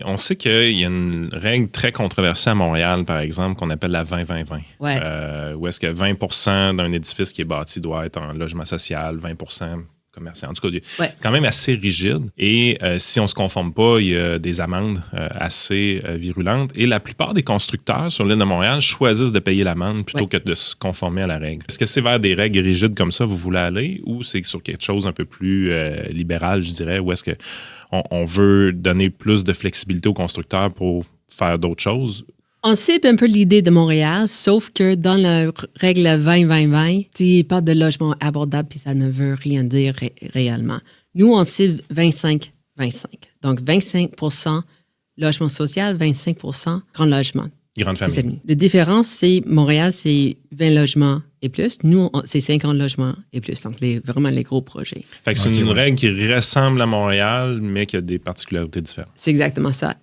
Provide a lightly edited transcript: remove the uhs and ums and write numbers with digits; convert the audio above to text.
On sait qu'il y a une règle très controversée à Montréal, par exemple, qu'on appelle la 20-20-20. Ouais. Où est-ce que 20% d'un édifice qui est bâti doit être un logement social, 20% commercial. En tout cas, quand même assez rigide. Et si on ne se conforme pas, il y a des amendes assez virulentes. Et la plupart des constructeurs sur l'île de Montréal choisissent de payer l'amende plutôt que de se conformer à la règle. Est-ce que c'est vers des règles rigides comme ça que vous voulez aller ou c'est sur quelque chose un peu plus libéral, je dirais, ou est-ce que on veut donner plus de flexibilité aux constructeurs pour faire d'autres choses? On cible un peu l'idée de Montréal, sauf que dans la règle 20-20-20, il parle de logement abordable puis ça ne veut rien dire réellement. Nous, on cible 25-25. Donc, 25% logement social, 25% grand logement. Grande famille. La différence, c'est Montréal, c'est 20 logements et plus. Nous, c'est 50 logements et plus. Donc, vraiment les gros projets. Fait que c'est une règle qui ressemble à Montréal, mais qui a des particularités différentes. C'est exactement ça.